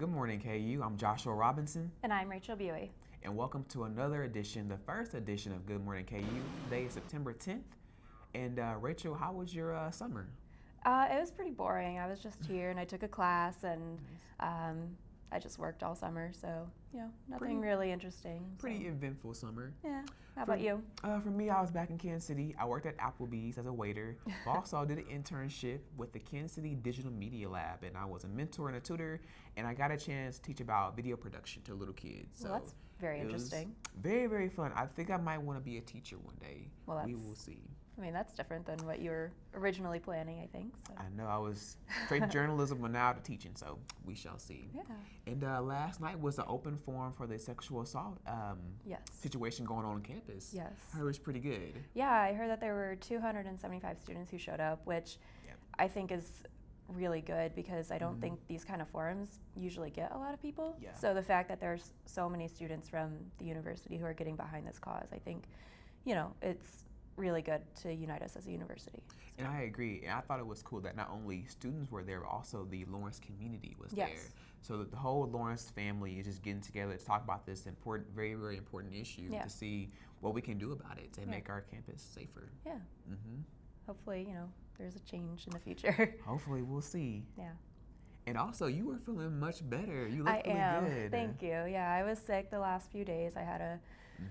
Good morning, KU. I'm Joshua Robinson. And I'm Rachel Buey. And welcome to another edition, the first edition of Good Morning KU. Today is September 10th. And Rachel, how was your summer? It was pretty boring. I was just here and I took a class and I just worked all summer. So, nothing really interesting. Pretty eventful summer. Yeah. How about you? For me, I was back in Kansas City. I worked at Applebee's as a waiter. But also, I did an internship with the Kansas City Digital Media Lab. And I was a mentor and a tutor. And I got a chance to teach about video production to little kids. So well, that's very interesting. Very, very fun. I think I might want to be a teacher one day. Well, we will see. I mean, that's different than what you were originally planning, I think. So. I know. I was straight journalism, but now to teaching, so we shall see. Yeah. And last night was the open forum for the sexual assault situation going on campus. Yes. I heard it was pretty good. Yeah, I heard that there were 275 students who showed up, which I think is really good because I don't think these kind of forums usually get a lot of people. Yeah. So the fact that there's so many students from the university who are getting behind this cause, I think, it's really good to unite us as a university. And I agree. And I thought it was cool that not only students were there, but also the Lawrence community was there. So that the whole Lawrence family is just getting together to talk about this important, very, very important issue to see what we can do about it to make our campus safer. Yeah. Hopefully, there's a change in the future. Hopefully, we'll see. Yeah. And also, you were feeling much better. You look really good. Thank you. Yeah, I was sick the last few days. I had a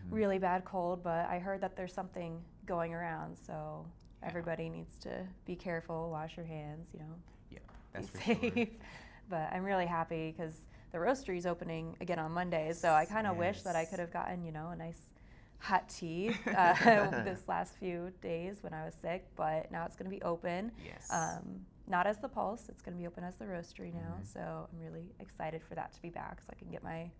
really bad cold, but I heard that there's something going around, so everybody needs to be careful, wash your hands, Yeah, that's be for safe. sure. But I'm really happy because the roastery is opening again on Monday, so I kind of wish that I could have gotten, a nice hot tea this last few days when I was sick, but now it's going to be open. Yes. Not as the Pulse, it's going to be open as the roastery now, so I'm really excited for that to be back so I can get my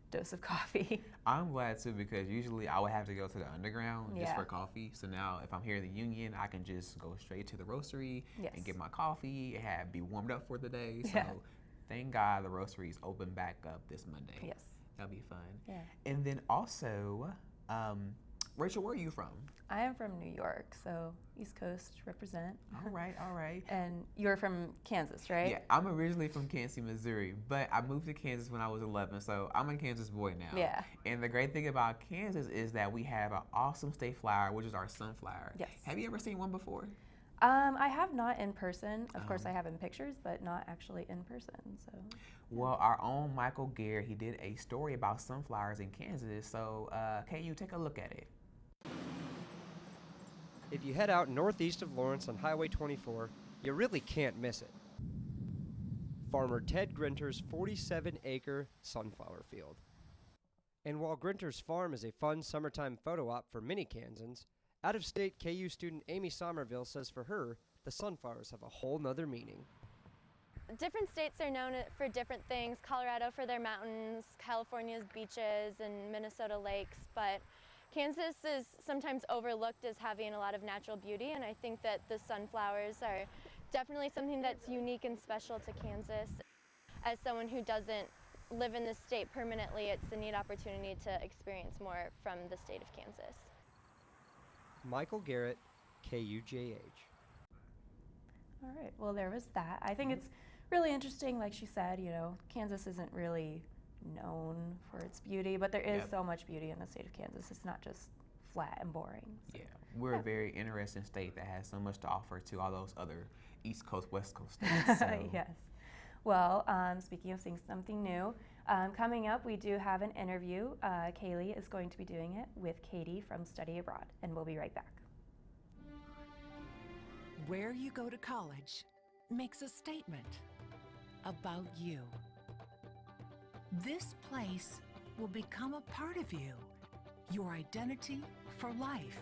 dose of coffee. I'm glad too because usually I would have to go to the underground just for coffee. So now if I'm here in the Union, I can just go straight to the roastery and get my coffee and be warmed up for the day. So thank God the roastery is open back up this Monday. Yes. That'll be fun. Yeah. And then also, Rachel, where are you from? I am from New York, so East Coast represent. All right. And you're from Kansas, right? Yeah, I'm originally from Kansas City, Missouri, but I moved to Kansas when I was 11, so I'm a Kansas boy now. Yeah. And the great thing about Kansas is that we have an awesome state flower, which is our sunflower. Yes. Have you ever seen one before? I have not in person. Of course, I have in pictures, but not actually in person. So. Well, our own Michael Garrett, he did a story about sunflowers in Kansas, so can you take a look at it? If you head out northeast of Lawrence on Highway 24, you really can't miss it. Farmer Ted Grinter's 47-acre sunflower field. And while Grinter's farm is a fun summertime photo op for many Kansans, out-of-state KU student Amy Somerville says for her, the sunflowers have a whole nother meaning. Different states are known for different things. Colorado for their mountains, California's beaches, and Minnesota lakes, but Kansas is sometimes overlooked as having a lot of natural beauty, and I think that the sunflowers are definitely something that's unique and special to Kansas. As someone who doesn't live in this state permanently, it's a neat opportunity to experience more from the state of Kansas. Michael Garrett, KUJH. All right, well, there was that. I think it's really interesting, like she said, Kansas isn't really known for its beauty, but there is so much beauty in the state of Kansas. It's not just flat and boring. So. Yeah, we're a very interesting state that has so much to offer to all those other East Coast, West Coast states. So. Yes. Well, speaking of seeing something new, coming up we do have an interview. Kaylee is going to be doing it with Katie from Study Abroad, and we'll be right back. Where you go to college makes a statement about you. This place will become a part of you, your identity for life.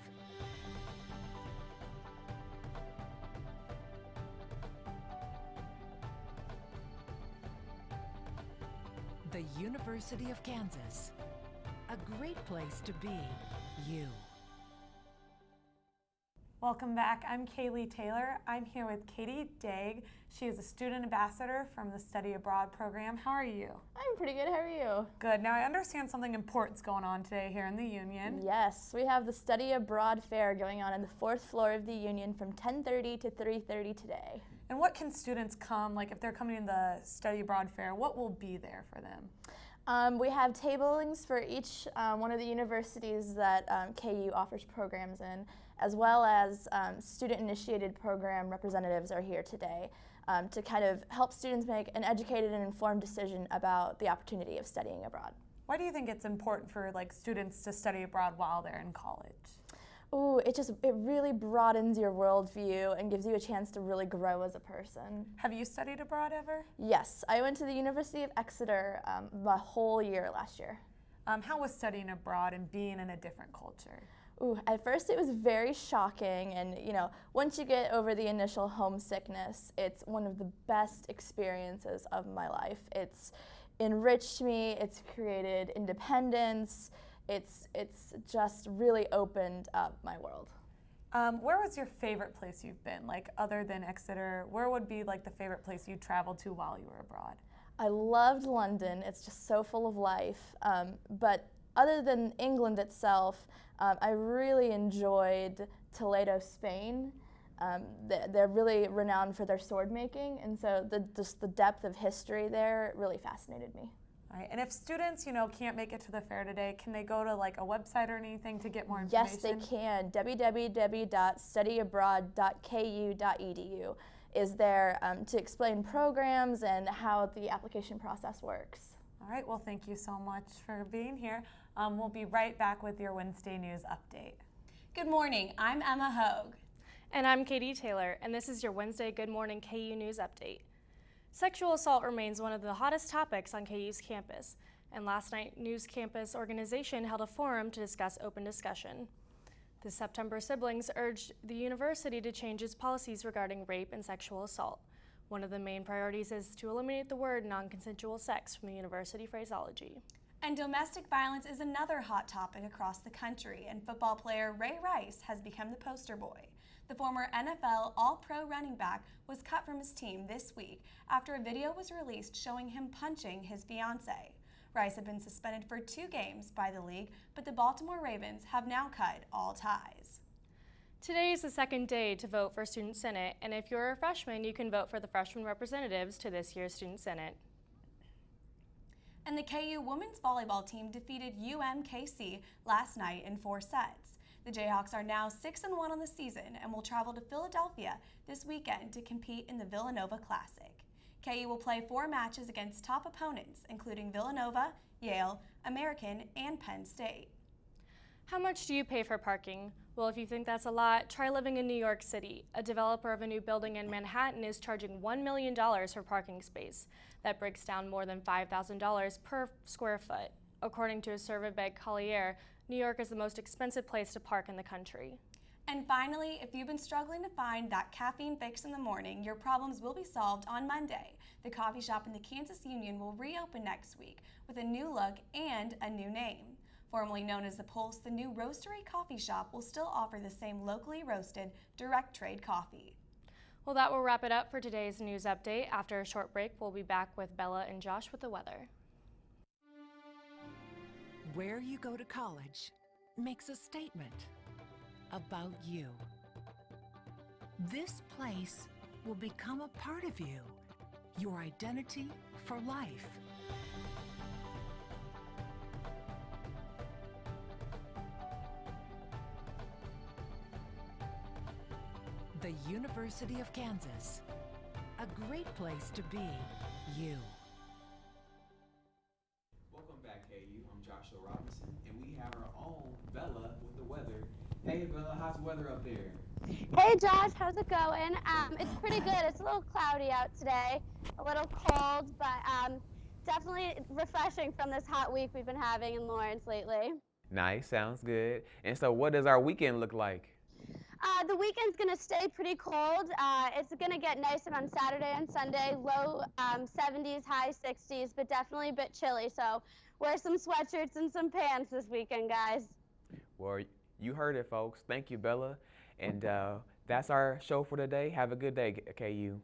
The University of Kansas, a great place to be you. Welcome back. I'm Kaylee Taylor. I'm here with Katie Dauge. She is a student ambassador from the Study Abroad program. How are you? I'm pretty good. How are you? Good. Now I understand something important's going on today here in the Union. Yes, we have the Study Abroad Fair going on the 4th floor of the Union from 10:30 to 3:30 today. And what can students come, like if they're coming to the Study Abroad Fair, what will be there for them? We have tablings for each one of the universities that KU offers programs in, as well as student-initiated program representatives are here today to kind of help students make an educated and informed decision about the opportunity of studying abroad. Why do you think it's important for like students to study abroad while they're in college? Ooh, it really broadens your worldview and gives you a chance to really grow as a person. Have you studied abroad ever? Yes, I went to the University of Exeter the whole year last year. How was studying abroad and being in a different culture? Ooh, at first it was very shocking, and once you get over the initial homesickness, it's one of the best experiences of my life. It's enriched me, it's created independence, it's just really opened up my world. Where was your favorite place you've been? Like other than Exeter, where would be like the favorite place you traveled to while you were abroad? I loved London, it's just so full of life, but other than England itself, I really enjoyed Toledo, Spain. They're really renowned for their sword making, and so just the depth of history there really fascinated me. All right, and if students, can't make it to the fair today, can they go to like a website or anything to get more information? Yes, they can. www.studyabroad.ku.edu is there to explain programs and how the application process works. All right, well, thank you so much for being here. We'll be right back with your Wednesday news update. Good morning, I'm Emma Hogue. And I'm Katie Taylor, and this is your Wednesday Good Morning KU News Update. Sexual assault remains one of the hottest topics on KU's campus, and last night News Campus Organization held a forum to discuss open discussion. This September, siblings urged the university to change its policies regarding rape and sexual assault. One of the main priorities is to eliminate the word non-consensual sex from the university phraseology. And domestic violence is another hot topic across the country, and football player Ray Rice has become the poster boy. The former NFL All-Pro running back was cut from his team this week after a video was released showing him punching his fiancée. Rice had been suspended for 2 games by the league, but the Baltimore Ravens have now cut all ties. Today is the second day to vote for Student Senate, and if you're a freshman, you can vote for the freshman representatives to this year's Student Senate. And the KU women's volleyball team defeated UMKC last night in 4 sets. The Jayhawks are now 6-1 on the season and will travel to Philadelphia this weekend to compete in the Villanova Classic. KU will play 4 matches against top opponents, including Villanova, Yale, American, and Penn State. How much do you pay for parking? Well, if you think that's a lot, try living in New York City. A developer of a new building in Manhattan is charging $1 million for parking space. That breaks down more than $5,000 per square foot. According to a survey by Collier, New York is the most expensive place to park in the country. And finally, if you've been struggling to find that caffeine fix in the morning, your problems will be solved on Monday. The coffee shop in the Kansas Union will reopen next week with a new look and a new name. Formerly known as The Pulse, the new roastery coffee shop will still offer the same locally roasted, direct trade coffee. Well, that will wrap it up for today's news update. After a short break, we'll be back with Bella and Josh with the weather. Where you go to college makes a statement about you. This place will become a part of you, your identity for life. The University of Kansas, a great place to be you. Welcome back, KU. I'm Joshua Robinson, and we have our own Bella with the weather. Hey, Bella, how's the weather up there? Hey, Josh, how's it going? It's pretty good. It's a little cloudy out today, a little cold, but definitely refreshing from this hot week we've been having in Lawrence lately. Nice, sounds good. And so what does our weekend look like? The weekend's going to stay pretty cold. It's going to get nicer on Saturday and Sunday, low 70s, high 60s, but definitely a bit chilly. So wear some sweatshirts and some pants this weekend, guys. Well, you heard it, folks. Thank you, Bella. And that's our show for today. Have a good day, KU.